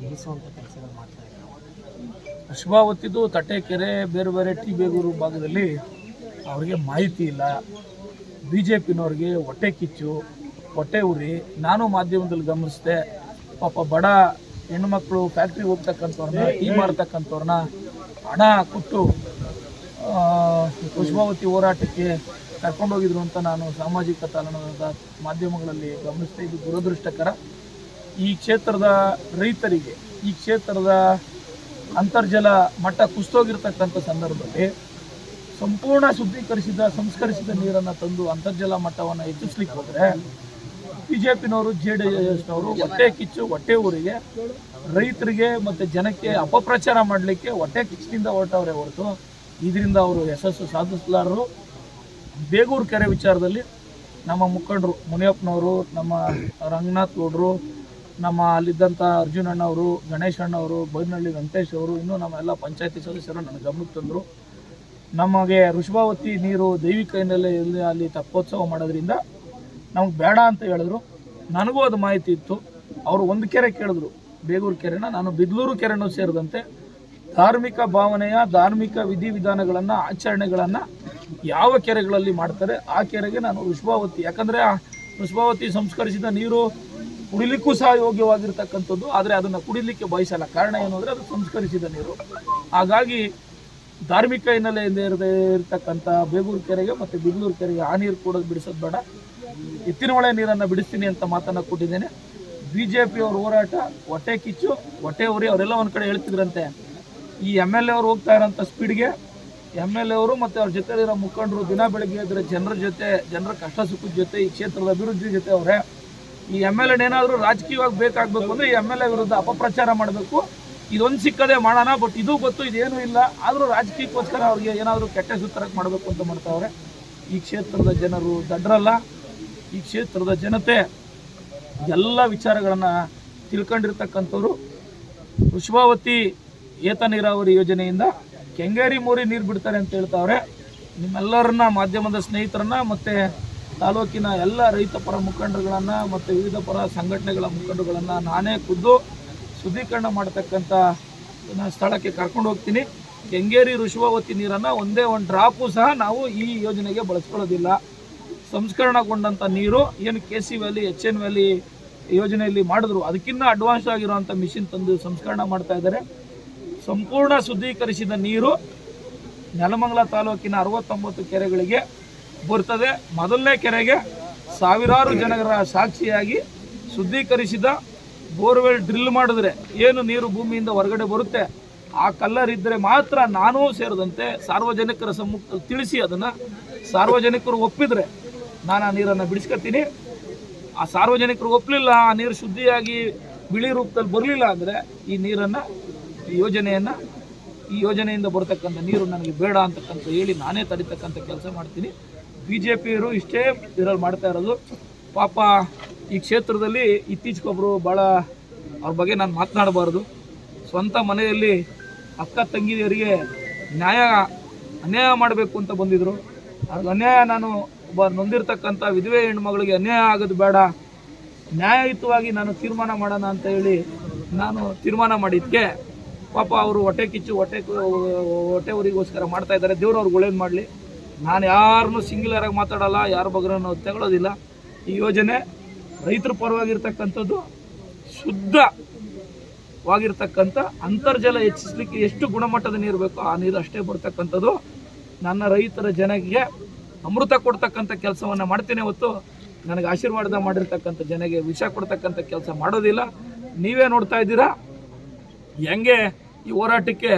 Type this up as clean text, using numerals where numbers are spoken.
ನಿಲ್ಲಿಸುವಂಥ ಕೆಲಸಗಳು ಮಾಡ್ತಾ ಇದ್ದಾರೆ. ಅಶ್ವಾವತಿದು ತಟ್ಟೆಕೆರೆ ಬೇರೆ ಬೇರೆ ಟಿ ಬೇಗೂರು ಭಾಗದಲ್ಲಿ ಅವರಿಗೆ ಮಾಹಿತಿ ಇಲ್ಲ. ಬಿ ಜೆ ಪಿನವ್ರಿಗೆ ಹೊಟ್ಟೆ ಕಿಚ್ಚು, ಹೊಟ್ಟೆ ಉರಿ. ನಾನು ಮಾಧ್ಯಮದಲ್ಲಿ ಗಮನಿಸಿದೆ, ಪಾಪ ಬಡ ಹೆಣ್ಣುಮಕ್ಕಳು ಫ್ಯಾಕ್ಟ್ರಿಗೆ ಹೋಗ್ತಕ್ಕಂಥವ್ರನ್ನ, ಟೀ ಮಾರ್ತಕ್ಕಂಥವ್ರನ್ನ ಹಣ ಕೊಟ್ಟು ಅಶ್ವಾವತಿ ಹೋರಾಟಕ್ಕೆ ಕರ್ಕೊಂಡೋಗಿದ್ರು ಅಂತ ನಾನು ಸಾಮಾಜಿಕ ತಾಣದ ಮಾಧ್ಯಮಗಳಲ್ಲಿ ಗಮನಿಸಿದೆ. ಇದು ದುರದೃಷ್ಟಕರ. ಈ ಕ್ಷೇತ್ರದ ರೈತರಿಗೆ, ಈ ಕ್ಷೇತ್ರದ ಅಂತರ್ಜಲ ಮಟ್ಟ ಕುಸಿತೋಗಿರ್ತಕ್ಕಂಥ ಸಂದರ್ಭದಲ್ಲಿ ಸಂಪೂರ್ಣ ಶುದ್ಧೀಕರಿಸಿದ ಸಂಸ್ಕರಿಸಿದ ನೀರನ್ನು ತಂದು ಅಂತರ್ಜಲ ಮಟ್ಟವನ್ನು ಹೆಚ್ಚಿಸ್ಲಿಕ್ಕೆ ಹೋದರೆ BJPನವರು JDSನವರು ಹೊಟ್ಟೆ ಕಿಚ್ಚು, ಹೊಟ್ಟೆ ಊರಿಗೆ, ರೈತರಿಗೆ ಮತ್ತು ಜನಕ್ಕೆ ಅಪಪ್ರಚಾರ ಮಾಡಲಿಕ್ಕೆ ಹೊಟ್ಟೆ ಕಿಚ್ಚಿನಿಂದ ಹೊರಟವರೇ ಹೊರತು ಇದರಿಂದ ಅವರು ಯಶಸ್ಸು ಸಾಧಿಸಲಾರರು. ಬೇಗೂರು ಕೆರೆ ವಿಚಾರದಲ್ಲಿ ನಮ್ಮ ಮುಖಂಡರು ಮುನಿಯಪ್ಪನವರು, ನಮ್ಮ ರಂಗನಾಥ್ ಗೌಡರು, ನಮ್ಮ ಅಲ್ಲಿದ್ದಂಥ ಅರ್ಜುನಣ್ಣವರು, ಗಣೇಶ್ ಅಣ್ಣವರು, ಬೈನಹಳ್ಳಿ ವೆಂಕಟೇಶ್ ಅವರು, ಇನ್ನೂ ನಮ್ಮ ಎಲ್ಲ ಪಂಚಾಯತಿ ಸದಸ್ಯರು ನನ್ನ ಗಮನಕ್ಕೆ ತಂದರು. ನಮಗೆ ವೃಷಭಾವತಿ ನೀರು ದೈವಿಕ ಹಿನ್ನೆಲೆಯಲ್ಲಿ ಅಲ್ಲಿ ತಪ್ಪೋತ್ಸವ ಮಾಡೋದ್ರಿಂದ ನಮಗೆ ಬೇಡ ಅಂತ ಹೇಳಿದ್ರು. ನನಗೂ ಅದು ಮಾಹಿತಿ ಇತ್ತು. ಅವರು ಒಂದು ಕೆರೆ ಕೇಳಿದ್ರು, ಬೇಗೂರು ಕೆರೆನ, ನಾನು ಬಿದ್ಲೂರು ಕೆರೆನೂ ಸೇರಿದಂತೆ ಧಾರ್ಮಿಕ ಭಾವನೆಯ ಧಾರ್ಮಿಕ ವಿಧಿವಿಧಾನಗಳನ್ನು ಆಚರಣೆಗಳನ್ನು ಯಾವ ಕೆರೆಗಳಲ್ಲಿ ಮಾಡ್ತಾರೆ ಆ ಕೆರೆಗೆ ನಾನು ವೃಷಭಾವತಿ, ಯಾಕಂದರೆ ಆ ವೃಷಭಾವತಿ ಸಂಸ್ಕರಿಸಿದ ನೀರು ಕುಡಿಲಿಕ್ಕೂ ಸಹ ಯೋಗ್ಯವಾಗಿರ್ತಕ್ಕಂಥದ್ದು, ಆದರೆ ಅದನ್ನು ಕುಡಿಲಿಕ್ಕೆ ಬಯಸಲ್ಲ. ಕಾರಣ ಏನು ಅಂದರೆ ಅದು ಸಂಸ್ಕರಿಸಿದ ನೀರು. ಹಾಗಾಗಿ ಧಾರ್ಮಿಕ ಹಿನ್ನೆಲೆಯಿಂದ ಇರತಕ್ಕಂಥ ಬೇಗೂರು ಕೆರೆಗೆ ಮತ್ತು ಬಿದ್ಲೂರು ಕೆರೆಗೆ ಆ ನೀರು ಕೂಡ ಬಿಡಿಸೋದು ಬೇಡ, ಎತ್ತಿನ ಹೊಳೆ ನೀರನ್ನು ಬಿಡಿಸ್ತೀನಿ ಅಂತ ಮಾತನ್ನು ಕೊಟ್ಟಿದ್ದೇನೆ. BJPಯವ್ರ ಹೋರಾಟ ಹೊಟ್ಟೆ ಕಿಚ್ಚು, ಹೊಟ್ಟೆ ಉರಿ. ಅವರೆಲ್ಲ ಒಂದು ಕಡೆ ಹೇಳ್ತಿದ್ರಂತೆ, ಈ MLA ಅವರು ಹೋಗ್ತಾ ಇರೋಂಥ ಸ್ಪೀಡ್ಗೆ MLA ಅವರು ಮತ್ತು ಅವ್ರ ಜೊತೆಲಿರೋ ಮುಖಂಡರು ದಿನ ಬೆಳಗ್ಗೆ ಇದ್ದರೆ ಜನರ ಜೊತೆ, ಜನರ ಕಷ್ಟ ಸುಖದ ಜೊತೆ, ಈ ಕ್ಷೇತ್ರದ ಅಭಿವೃದ್ಧಿ ಜೊತೆ ಅವರೇ. ಈ MLA ಏನಾದರೂ ರಾಜಕೀಯವಾಗಿ ಬೇಕಾಗಬೇಕು ಅಂದರೆ ಈ MLA ವಿರುದ್ಧ ಅಪಪ್ರಚಾರ ಮಾಡಬೇಕು. ಇದೊಂದು ಸಿಕ್ಕದೆ ಮಾಡೋಣ, ಬಟ್ ಇದು ಗೊತ್ತು ಇದೇನೂ ಇಲ್ಲ, ಆದರೂ ರಾಜಕೀಯಕ್ಕೋಸ್ಕರ ಅವ್ರಿಗೆ ಏನಾದರೂ ಕೆಟ್ಟ ಸುತ್ತರಕ್ಕೆ ಮಾಡಬೇಕು ಅಂತ ಮಾಡ್ತಾವ್ರೆ. ಈ ಕ್ಷೇತ್ರದ ಜನರು ದಡ್ರಲ್ಲ. ಈ ಕ್ಷೇತ್ರದ ಜನತೆ ಎಲ್ಲ ವಿಚಾರಗಳನ್ನು ತಿಳ್ಕೊಂಡಿರ್ತಕ್ಕಂಥವ್ರು. ವೃಷಭಾವತಿ ಏತ ನೀರಾವರಿ ಯೋಜನೆಯಿಂದ ಕೆಂಗೇರಿ ಮೋರಿ ನೀರು ಬಿಡ್ತಾರೆ ಅಂತ ಹೇಳ್ತಾವ್ರೆ. ನಿಮ್ಮೆಲ್ಲರನ್ನ, ಮಾಧ್ಯಮದ ಸ್ನೇಹಿತರನ್ನ ಮತ್ತು ತಾಲೂಕಿನ ಎಲ್ಲ ರೈತ ಪರ ಮುಖಂಡರುಗಳನ್ನು ಮತ್ತು ವಿವಿಧ ಪರ ಸಂಘಟನೆಗಳ ಮುಖಂಡರುಗಳನ್ನು ನಾನೇ ಖುದ್ದು ಶುದ್ಧೀಕರಣ ಮಾಡತಕ್ಕಂಥ ಸ್ಥಳಕ್ಕೆ ಕರ್ಕೊಂಡು ಹೋಗ್ತೀನಿ. ಕೆಂಗೇರಿ ವೃಷಭಾವತಿ ನೀರನ್ನು ಒಂದೇ ಒಂದು ಡ್ರಾಪು ಸಹ ನಾವು ಈ ಯೋಜನೆಗೆ ಬಳಸ್ಕೊಳ್ಳೋದಿಲ್ಲ. ಸಂಸ್ಕರಣಗೊಂಡಂಥ ನೀರು ಏನು KC ವ್ಯಾಲಿ, HN ವ್ಯಾಲಿ ಯೋಜನೆಯಲ್ಲಿ ಮಾಡಿದ್ರು, ಅದಕ್ಕಿಂತ ಅಡ್ವಾನ್ಸ್ ಆಗಿರುವಂಥ ಮಿಷಿನ್ ತಂದು ಸಂಸ್ಕರಣ ಮಾಡ್ತಾ ಇದ್ದಾರೆ. ಸಂಪೂರ್ಣ ಶುದ್ಧೀಕರಿಸಿದ ನೀರು ನೆಲಮಂಗಲ ತಾಲೂಕಿನ 69 ಕೆರೆಗಳಿಗೆ ಬರ್ತದೆ. ಮೊದಲನೇ ಕೆರೆಗೆ ಸಾವಿರಾರು ಜನರ ಸಾಕ್ಷಿಯಾಗಿ ಶುದ್ಧೀಕರಿಸಿದ ಬೋರ್ವೆಲ್ ಡ್ರಿಲ್ ಮಾಡಿದ್ರೆ ಏನು ನೀರು ಭೂಮಿಯಿಂದ ಹೊರಗಡೆ ಬರುತ್ತೆ, ಆ ಕಲ್ಲರ್ ಇದ್ದರೆ ಮಾತ್ರ ನಾನೂ ಸೇರಿದಂತೆ ಸಾರ್ವಜನಿಕರ ಸಮ್ಮುಖದಲ್ಲಿ ತಿಳಿಸಿ ಅದನ್ನು ಸಾರ್ವಜನಿಕರು ಒಪ್ಪಿದರೆ ನಾನು ಆ ನೀರನ್ನು ಬಿಡಿಸ್ಕೊತೀನಿ. ಆ ಸಾರ್ವಜನಿಕರು ಒಪ್ಪಲಿಲ್ಲ, ಆ ನೀರು ಶುದ್ಧಿಯಾಗಿ ಬಿಳಿ ರೂಪದಲ್ಲಿ ಬರಲಿಲ್ಲ ಅಂದರೆ ಈ ನೀರನ್ನು, ಈ ಯೋಜನೆಯಿಂದ ಬರ್ತಕ್ಕಂಥ ನೀರು ನನಗೆ ಬೇಡ ಅಂತಕ್ಕಂಥ ಹೇಳಿ ನಾನೇ ತಡಿತಕ್ಕಂಥ ಕೆಲಸ ಮಾಡ್ತೀನಿ. BJPಯವರು ಇಷ್ಟೇ ಇದರಲ್ಲಿ ಮಾಡ್ತಾ ಇರೋದು. ಪಾಪ ಈ ಕ್ಷೇತ್ರದಲ್ಲಿ ಇತ್ತೀಚೆಗೊಬ್ಬರು ಭಾಳ, ಅವ್ರ ಬಗ್ಗೆ ನಾನು ಮಾತನಾಡಬಾರ್ದು, ಸ್ವಂತ ಮನೆಯಲ್ಲಿ ಅಕ್ಕ ತಂಗಿಯರಿಗೆ ಅನ್ಯಾಯ ಮಾಡಬೇಕು ಅಂತ ಬಂದಿದ್ದರು. ಅದು ಅನ್ಯಾಯ, ನಾನು ಒಬ್ಬ ನೊಂದಿರ್ತಕ್ಕಂಥ ವಿಧವೆ ಹೆಣ್ಮಗಳಿಗೆ ಅನ್ಯಾಯ ಆಗೋದು ಬೇಡ, ನ್ಯಾಯಯುತವಾಗಿ ನಾನು ತೀರ್ಮಾನ ಮಾಡೋಣ ಅಂತ ಹೇಳಿ ನಾನು ತೀರ್ಮಾನ ಮಾಡಿದ್ದಕ್ಕೆ ಪಾಪ ಅವರು ಹೊಟ್ಟೆ ಕಿಚ್ಚು, ಹೊಟ್ಟೆ ಊರಿಗೋಸ್ಕರ ಮಾಡ್ತಾ ಇದ್ದಾರೆ. ದೇವ್ರು ಅವ್ರಿಗೆ ಒಳ್ಳೇದು ಮಾಡಲಿ. ನಾನು ಯಾರನ್ನೂ ಸಿಂಗ್ಯುಲರಾಗಿ ಮಾತಾಡೋಲ್ಲ, ಯಾರ ಬಗ್ಗೆನೂ ತಗೊಳ್ಳೋದಿಲ್ಲ. ಈ ಯೋಜನೆ ರೈತರ ಪರವಾಗಿರ್ತಕ್ಕಂಥದ್ದು, ಶುದ್ಧವಾಗಿರ್ತಕ್ಕಂಥ ಅಂತರ್ಜಲ ಹೆಚ್ಚಿಸಲಿಕ್ಕೆ ಎಷ್ಟು ಗುಣಮಟ್ಟದ ನೀರು ಬೇಕೋ ಆ ನೀರು ಅಷ್ಟೇ ಬರ್ತಕ್ಕಂಥದ್ದು. ನನ್ನ ರೈತರ ಜನಕ್ಕೆ ಅಮೃತ ಕೊಡ್ತಕ್ಕಂಥ ಕೆಲಸವನ್ನು ಮಾಡ್ತೇನೆ ಹೊತ್ತು ನನಗೆ ಆಶೀರ್ವಾದ ಮಾಡಿರ್ತಕ್ಕಂಥ ಜನಗೆ ವಿಷ ಕೊಡ್ತಕ್ಕಂಥ ಕೆಲಸ ಮಾಡೋದಿಲ್ಲ. ನೀವೇ ನೋಡ್ತಾ ಇದ್ದೀರಾ ಹೆಂಗೆ ಈ ಹೋರಾಟಕ್ಕೆ